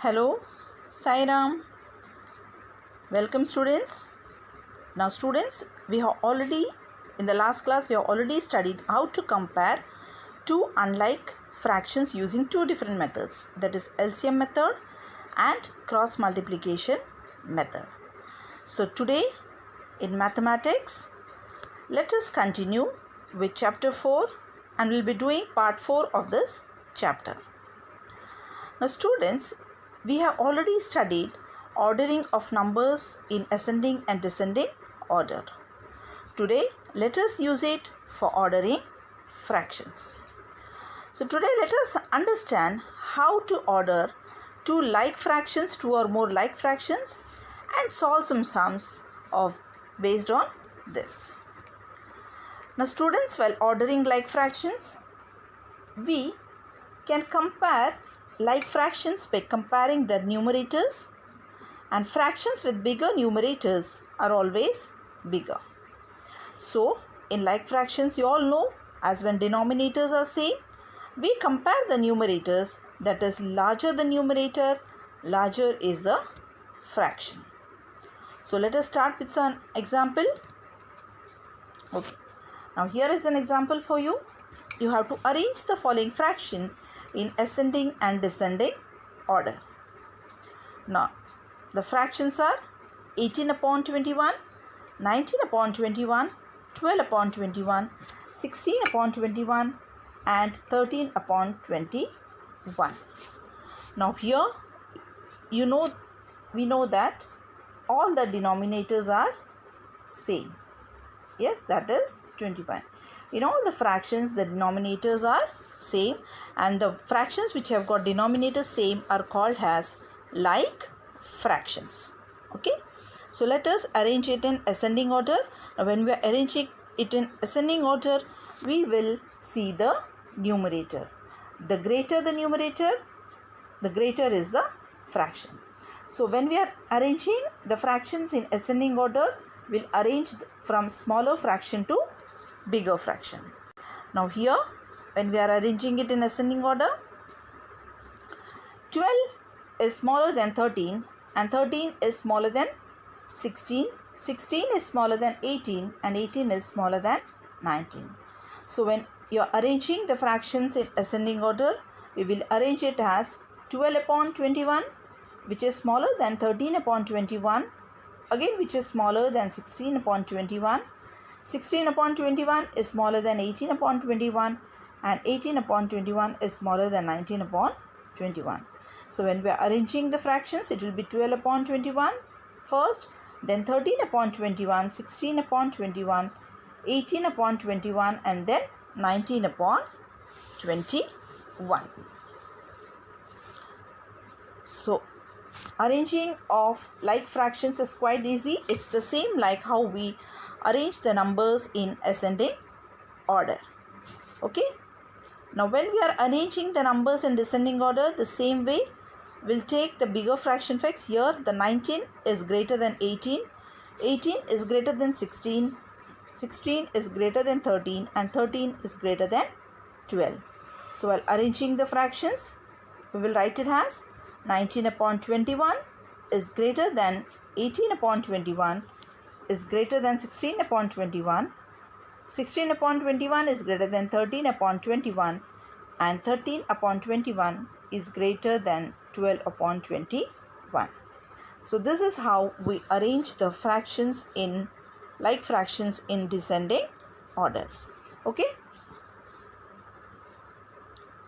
Hello, Sairam. Welcome, students. Now, students, we have already, in the last class, we have already studied how to compare two unlike fractions using two different methods, that is LCM method and cross multiplication method. So, today in mathematics, let us continue with chapter 4 and we'll be doing part 4 of this chapter. Now, students, we have already studied ordering of numbers in ascending and descending order. Today, let us use it for ordering fractions. So, today let us understand how to order two like fractions, two or more like fractions, and solve some sums based on this. Now, students, while ordering like fractions, we can compare like fractions by comparing their numerators, and fractions with bigger numerators are always bigger. So, in like fractions, you all know, as when denominators are same, we compare the numerators, that is larger the numerator, larger is the fraction. So, let us start with an example. Okay. Now, here is an example for you. You have to arrange the following fraction in ascending and descending order. Now, the fractions are 18 upon 21, 19 upon 21, 12 upon 21, 16 upon 21 and 13 upon 21. Now, here we know that all the denominators are same. Yes, that is 21. In all the fractions, the denominators are same, and the fractions which have got denominators same are called as like fractions. Okay, so let us arrange it in ascending order. Now, when we are arranging it in ascending order, we will see the numerator. The greater the numerator, the greater is the fraction. So, when we are arranging the fractions in ascending order, we'll arrange from smaller fraction to bigger fraction. Now, here when we are arranging it in ascending order, 12 is smaller than 13 and 13 is smaller than 16, 16 is smaller than 18 and 18 is smaller than 19. So, when you are arranging the fractions in ascending order, we will arrange it as 12 upon 21, which is smaller than 13 upon 21, again which is smaller than 16 upon 21, 16 upon 21 is smaller than 18 upon 21 and 18 upon 21 is smaller than 19 upon 21. So, when we are arranging the fractions, it will be 12 upon 21 first, then 13 upon 21, 16 upon 21, 18 upon 21 and then 19 upon 21. So, arranging of like fractions is quite easy. It's the same like how we arrange the numbers in ascending order. Okay. Now, when we are arranging the numbers in descending order, the same way we'll take the bigger fraction facts. Here the 19 is greater than 18, 18 is greater than 16, 16 is greater than 13 and 13 is greater than 12. So, while arranging the fractions, we will write it as 19 upon 21 is greater than 18 upon 21 is greater than 16 upon 21, 16 upon 21 is greater than 13 upon 21 and 13 upon 21 is greater than 12 upon 21. So, this is how we arrange the fractions in like fractions in descending order. Okay.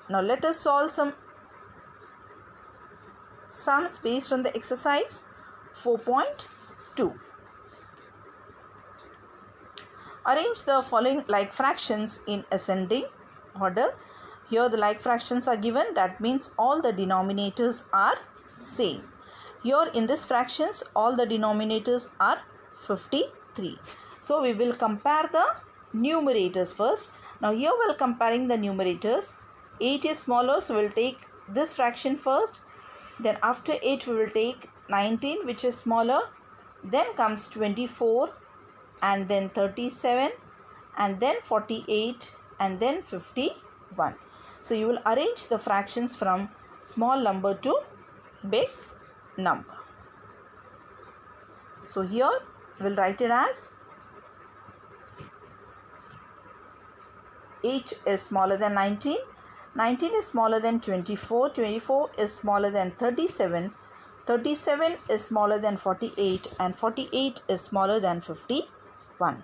Now, let us solve some sums based on the exercise 4.2. Arrange the following like fractions in ascending order. Here the like fractions are given, that means all the denominators are same. Here in this fractions, all the denominators are 53. So, we will compare the numerators first. Now, here while comparing the numerators, 8 is smaller, so we will take this fraction first. Then after 8 we will take 19, which is smaller. Then comes 24 and then 37 and then 48 and then 51. So, you will arrange the fractions from small number to big number. So here we'll write it as 8 is smaller than 19, 19 is smaller than 24, 24 is smaller than 37, 37 is smaller than 48, and 48 is smaller than 51.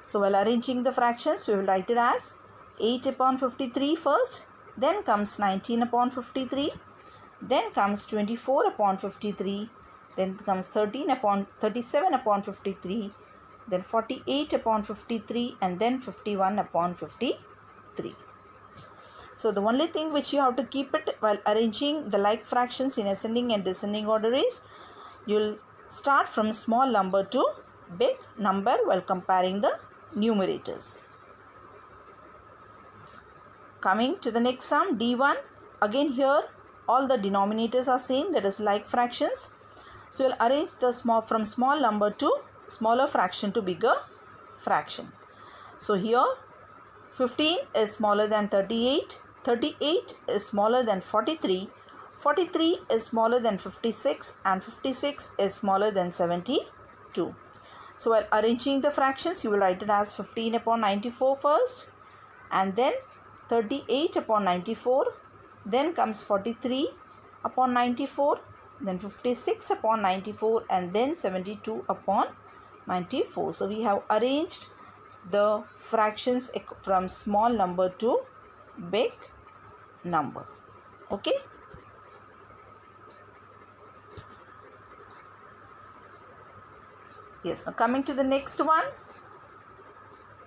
So while arranging the fractions, we will write it as 8 upon 53 first, then comes 19 upon 53, then comes 24 upon 53, then comes 37 upon 53, then 48 upon 53, and then 51 upon 53. So the only thing which you have to keep it while arranging the like fractions in ascending and descending order is you'll start from small number to big number while comparing the numerators. Coming to the next sum, D1. Again here all the denominators are same, that is like fractions. So you'll arrange the from small number to smaller fraction to bigger fraction. So here 15 is smaller than 38, 38 is smaller than 43, 43 is smaller than 56, and 56 is smaller than 72. So while arranging the fractions, you will write it as 15 upon 94 first, and then 38 upon 94, then comes 43 upon 94, then 56 upon 94, and then 72 upon 94. So we have arranged the fractions from small number to big number. Okay. Yes, now coming to the next one.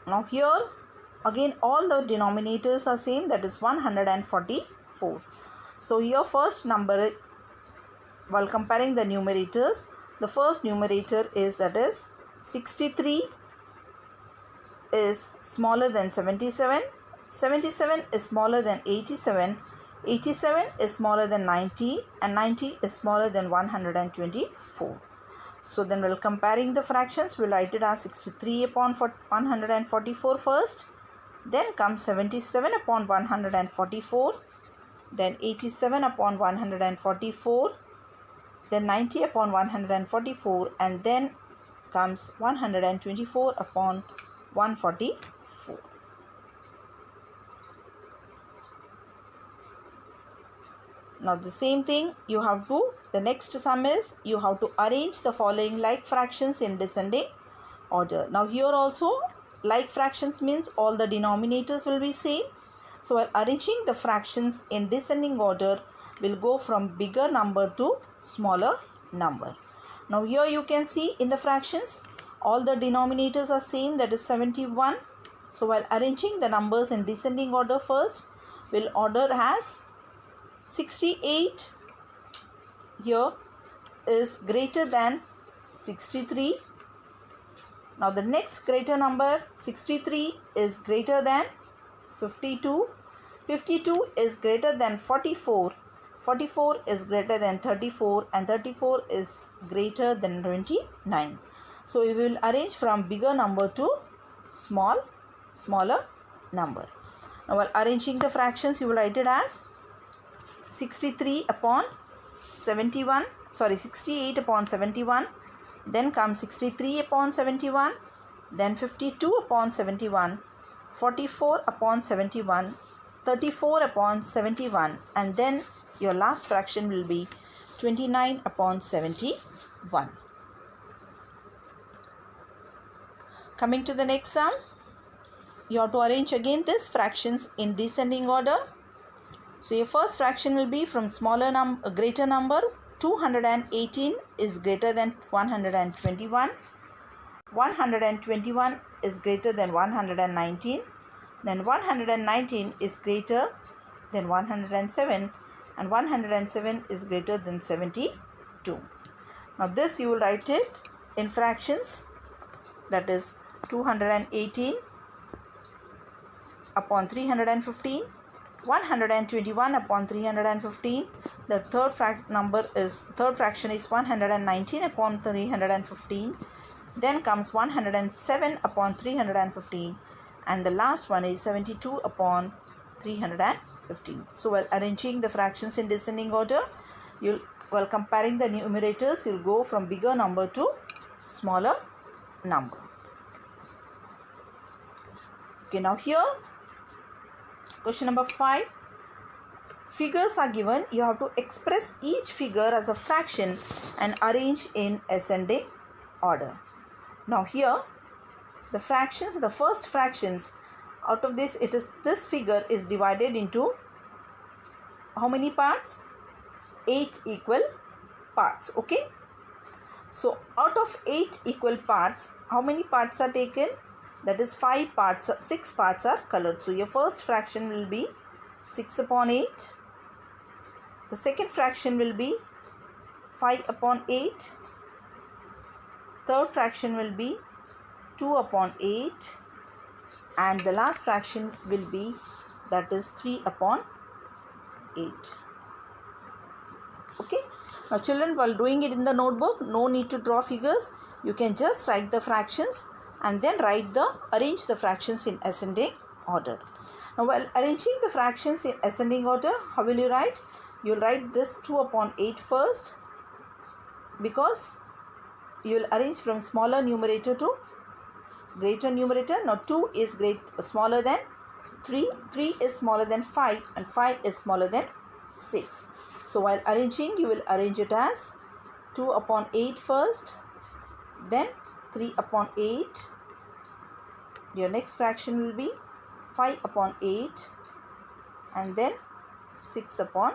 Now here again all the denominators are same, that is 144. So here first number, while comparing the numerators, the first numerator is, that is 63 is smaller than 77, 77 is smaller than 87, 87 is smaller than 90, and 90 is smaller than 124. So then while comparing the fractions, we'll write it as 63 upon 144 first, then comes 77 upon 144, then 87 upon 144, then 90 upon 144, and then comes 124 upon 144. Now the same thing you have to, the next sum is you have to arrange the following like fractions in descending order. Now here also like fractions means all the denominators will be same. So while arranging the fractions in descending order, will go from bigger number to smaller number. Now here you can see in the fractions all the denominators are same, that is 71. So while arranging the numbers in descending order first, will order as 68 here is greater than 63. Now the next greater number 63 is greater than 52. 52 is greater than 44. 44 is greater than 34, and 34 is greater than 29. So we will arrange from bigger number to smaller number. Now while arranging the fractions, you will write it as 68 upon 71, then comes 63 upon 71, then 52 upon 71, 44 upon 71, 34 upon 71, and then your last fraction will be 29 upon 71. Coming to the next sum, you have to arrange again this fractions in descending order. So your first fraction will be from greater number. 218 is greater than 121. 121 is greater than 119. Then 119 is greater than 107, and 107 is greater than 72. Now this you will write it in fractions, that is 218 upon 315, 121 upon 315. The third fraction is 119 upon 315. Then comes 107 upon 315, and the last one is 72 upon 315. So while arranging the fractions in descending order, you'll while comparing the numerators, you'll go from bigger number to smaller number. Okay, now here question number 5. Figures are given. You have to express each figure as a fraction and arrange in ascending order. Now here the fractions, the first fractions, out of this, this figure is divided into how many parts? 8 equal parts. Okay, so out of 8 equal parts, how many parts are taken? That is 5 parts, 6 parts are colored. So your first fraction will be 6 upon 8. The second fraction will be 5 upon 8. Third fraction will be 2 upon 8. And the last fraction will be, that is 3 upon 8. Okay. Now children, while doing it in the notebook, no need to draw figures. You can just write the fractions and then arrange the fractions in ascending order. Now while arranging the fractions in ascending order, how will you write? You will write this 2 upon 8 first, because you will arrange from smaller numerator to greater numerator. Now 2 is smaller than 3, 3 is smaller than 5, and 5 is smaller than 6. So while arranging, you will arrange it as 2 upon 8 first, then 3 upon 8. Your next fraction will be 5 upon 8, and then 6 upon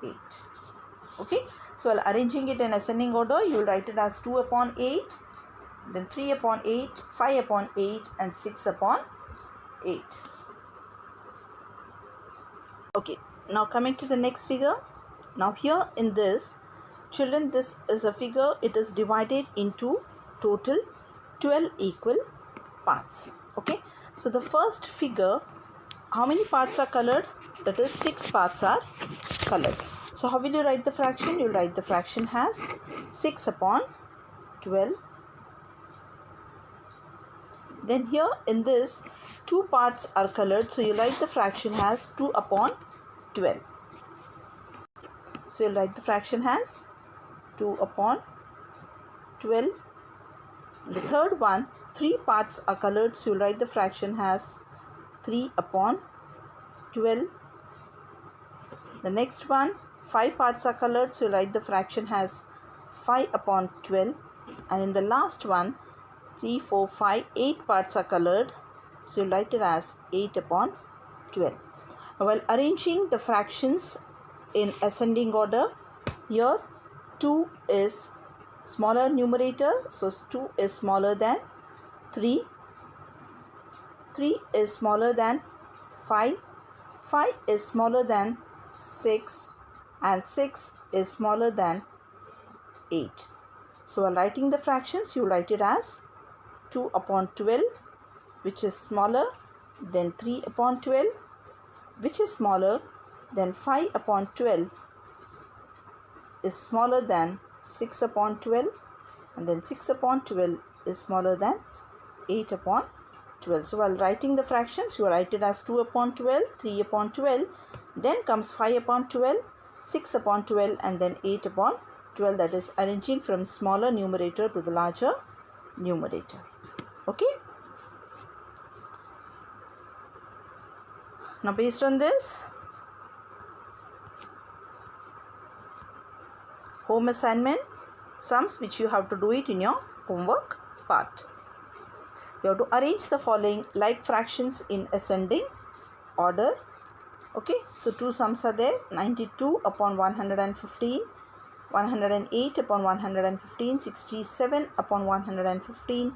8. Okay, so while arranging it in ascending order, you will write it as 2 upon 8, then 3 upon 8, 5 upon 8, and 6 upon 8. Okay, now coming to the next figure. Now here in this, children, this is a figure. It is divided into total 12 equal parts. Okay, so the first figure, how many parts are colored? That is 6 parts are colored. So how will you write the fraction? You will write the fraction as 6 upon 12. Then here in this, 2 parts are colored. So you write the fraction as 2 upon 12. So you'll write the fraction as 2 upon 12. The third one, 3 parts are colored. So you'll write the fraction as 3 upon 12. The next one, 5 parts are colored. So you'll write the fraction as 5 upon 12. And in the last one, 3, 4, 5, 8 parts are colored. So you'll write it as 8 upon 12. Now, while arranging the fractions in ascending order, here 2 is smaller numerator, so 2 is smaller than 3, 3 is smaller than 5, 5 is smaller than 6, and 6 is smaller than 8. So while writing the fractions, you write it as 2 upon 12, which is smaller than 3 upon 12, which is smaller than 5 upon 12, is smaller than 6 upon 12, and then 6 upon 12 is smaller than 8 upon 12. So while writing the fractions, you write it as 2 upon 12, 3 upon 12, then comes 5 upon 12, 6 upon 12, and then 8 upon 12. That is arranging from smaller numerator to the larger numerator. Okay. Now based on this, home assignment sums which you have to do it in your homework part. You have to arrange the following like fractions in ascending order. Okay, so 2 sums are there: 92 upon 115, 108 upon 115, 67 upon 115,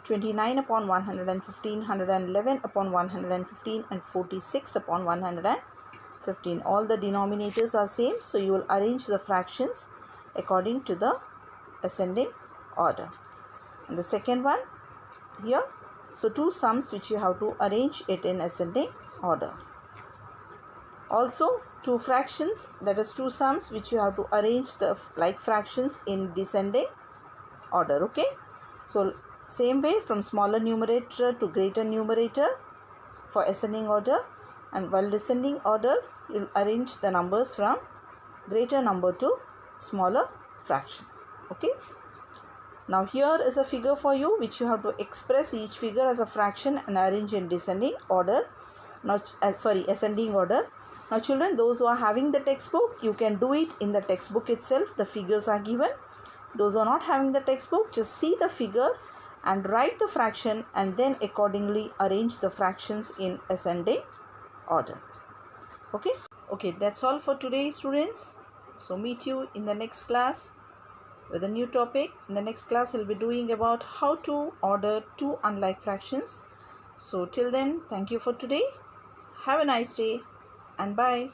29 upon 115, 111 upon 115, and 46 upon 115. All the denominators are same, so you will arrange the fractions according to the ascending order. And the second one here, so 2 sums which you have to arrange it in ascending order. Also 2 fractions, that is 2 sums which you have to arrange the like fractions in descending order. Okay, so same way from smaller numerator to greater numerator for ascending order, and while descending order you will arrange the numbers from greater number to smaller fraction. Okay. Now here is a figure for you which you have to express each figure as a fraction and arrange in descending order. Now, ascending order. Now children, those who are having the textbook, you can do it in the textbook itself. The figures are given. Those who are not having the textbook, just see the figure and write the fraction and then accordingly arrange the fractions in ascending order. Okay. Okay, that's all for today, students. So meet you in the next class with a new topic. In the next class, we'll be doing about how to order two unlike fractions. So till then, thank you for today. Have a nice day and bye.